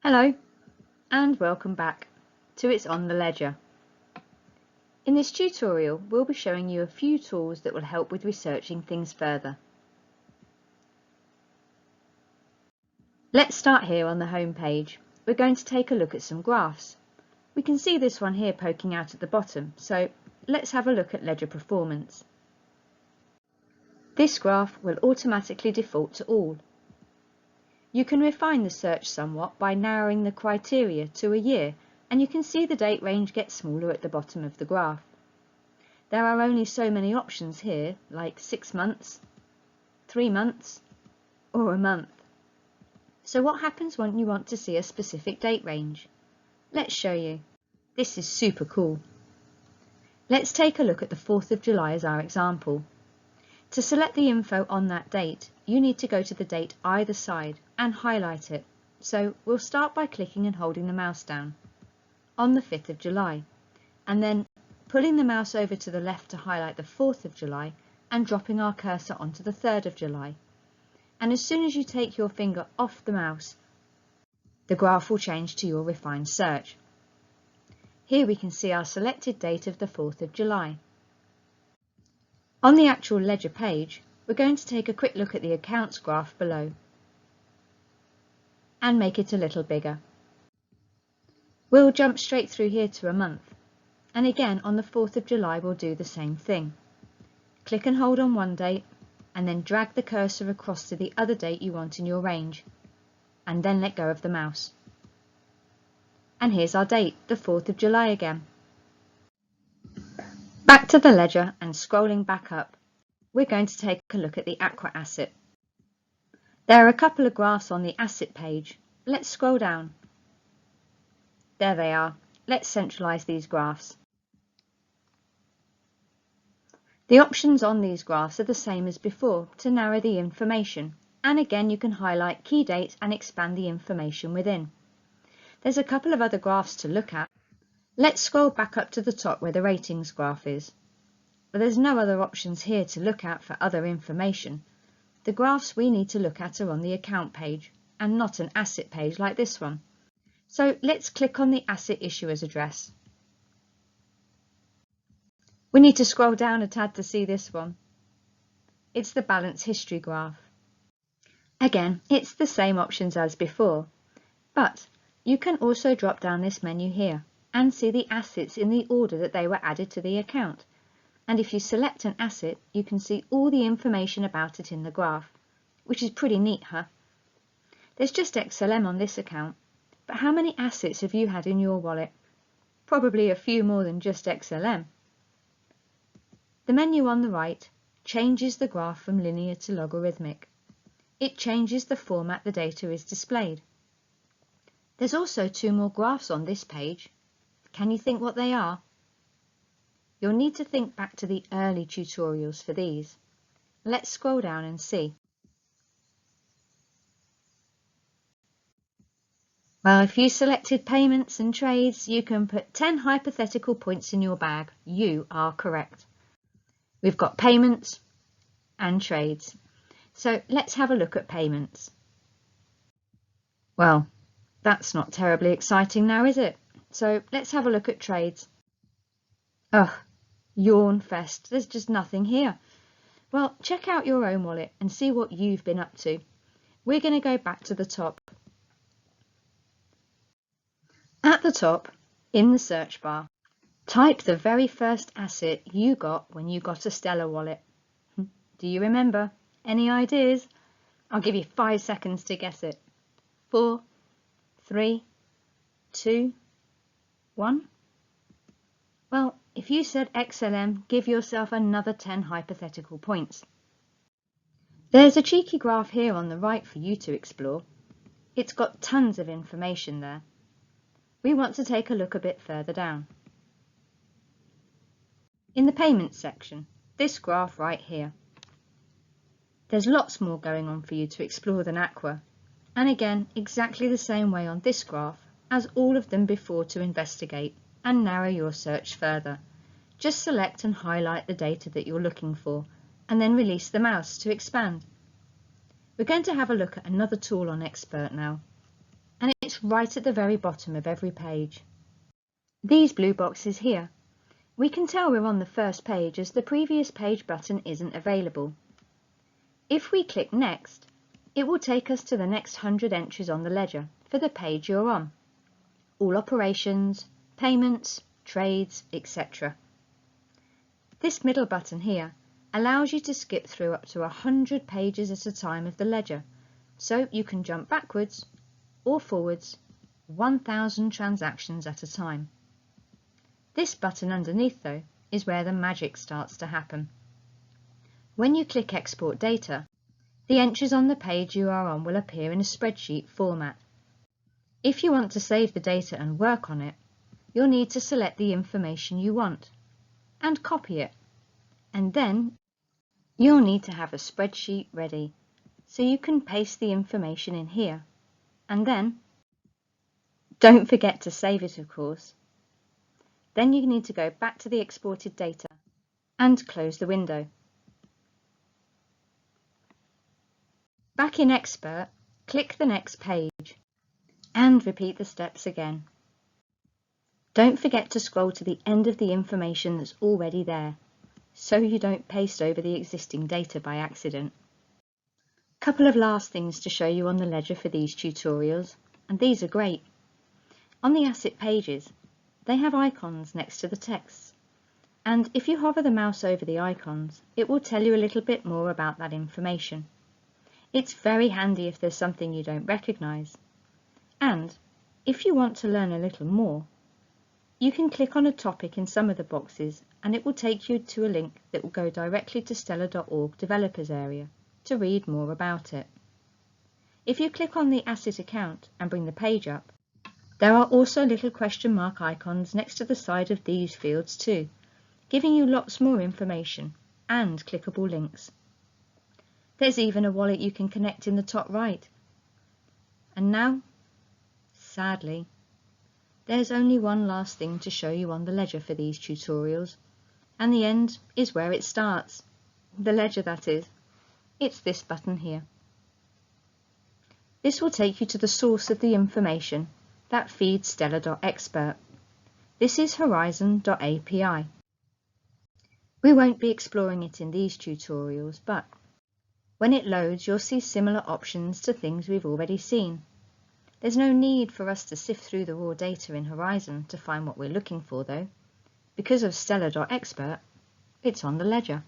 Hello and welcome back to It's on the Ledger. In this tutorial we'll be showing you a few tools that will help with researching things further. Let's start here on the home page. We're going to take a look at some graphs. We can see this one here poking out at the bottom, so let's have a look at ledger performance. This graph will automatically default to all. You can refine the search somewhat by narrowing the criteria to a year, and you can see the date range gets smaller at the bottom of the graph. There are only so many options here, like 6 months, 3 months, or a month. So what happens when you want to see a specific date range? Let's show you. This is super cool. Let's take a look at the 4th of July as our example. To select the info on that date, you need to go to the date either side and highlight it. So we'll start by clicking and holding the mouse down on the 5th of July, and then pulling the mouse over to the left to highlight the 4th of July and dropping our cursor onto the 3rd of July. And as soon as you take your finger off the mouse, the graph will change to your refined search. Here we can see our selected date of the 4th of July. On the actual ledger page, we're going to take a quick look at the accounts graph below and make it a little bigger. We'll jump straight through here to a month, and again on the 4th of July we'll do the same thing. Click and hold on one date and then drag the cursor across to the other date you want in your range, and then let go of the mouse. And here's our date, the 4th of July again. Back to the ledger and scrolling back up, we're going to take a look at the Aqua asset. There are a couple of graphs on the asset page. Let's scroll down. There they are. Let's centralize these graphs. The options on these graphs are the same as before to narrow the information, and again you can highlight key dates and expand the information within. There's a couple of other graphs to look at. Let's scroll back up to the top where the ratings graph is. But there's no other options here to look at for other information. The graphs we need to look at are on the account page and not an asset page like this one. So let's click on the asset issuer's address. We need to scroll down a tad to see this one. It's the balance history graph. Again, it's the same options as before, but you can also drop down this menu here and see the assets in the order that they were added to the account. And if you select an asset, you can see all the information about it in the graph, which is pretty neat, huh? There's just XLM on this account, but how many assets have you had in your wallet? Probably a few more than just XLM. The menu on the right changes the graph from linear to logarithmic. It changes the format the data is displayed. There's also 2 more graphs on this page. Can you think what they are? You'll need to think back to the early tutorials for these. Let's scroll down and see. Well, if you selected payments and trades, you can put 10 hypothetical points in your bag. You are correct. We've got payments and trades. So let's have a look at payments. Well, that's not terribly exciting now, is it? So let's have a look at trades. Ugh, yawn fest. There's just nothing here. Well, check out your own wallet and see what you've been up to. We're going to go back to the top. At the top, in the search bar, type the very first asset you got when you got a Stellar wallet. Do you remember? Any ideas? I'll give you 5 seconds to guess it. 4, 3, 2, 1. Well, if you said XLM, give yourself another 10 hypothetical points. There's a cheeky graph here on the right for you to explore. It's got tons of information there. We want to take a look a bit further down. In the payments section, this graph right here. There's lots more going on for you to explore than Aqua, and again exactly the same way on this graph as all of them before to investigate and narrow your search further. Just select and highlight the data that you're looking for and then release the mouse to expand. We're going to have a look at another tool on Expert now, and It's right at the very bottom of every page. These blue boxes here. We can tell we're on the first page as the previous page button isn't available. If we click Next, it will take us to the next 100 entries on the ledger for the page you're on. All operations, payments, trades, etc. This middle button here allows you to skip through up to 100 pages at a time of the ledger, so you can jump backwards or forwards 1,000 transactions at a time. This button underneath, though, is where the magic starts to happen. When you click Export Data, the entries on the page you are on will appear in a spreadsheet format. If you want to save the data and work on it, you'll need to select the information you want and copy it, and then you'll need to have a spreadsheet ready so you can paste the information in here, and then don't forget to save it, of course. Then you need to go back to the exported data and close the window. Back in Expert, click the next page and repeat the steps again. Don't forget to scroll to the end of the information that's already there, so you don't paste over the existing data by accident. Couple of last things to show you on the ledger for these tutorials, and these are great. On the asset pages, they have icons next to the text, and if you hover the mouse over the icons, it will tell you a little bit more about that information. It's very handy if there's something you don't recognise. And if you want to learn a little more, you can click on a topic in some of the boxes and it will take you to a link that will go directly to Stellar.org developers area to read more about it. If you click on the asset account and bring the page up, there are also little question mark icons next to the side of these fields too, giving you lots more information and clickable links. There's even a wallet you can connect in the top right. And now, sadly, there's only one last thing to show you on the ledger for these tutorials, and the end is where it starts. The ledger, that is. It's this button here. This will take you to the source of the information that feeds Stellar.expert. This is Horizon.api. We won't be exploring it in these tutorials, but when it loads, you'll see similar options to things we've already seen. There's no need for us to sift through the raw data in Horizon to find what we're looking for, though. Because of Stellar.expert, it's on the ledger.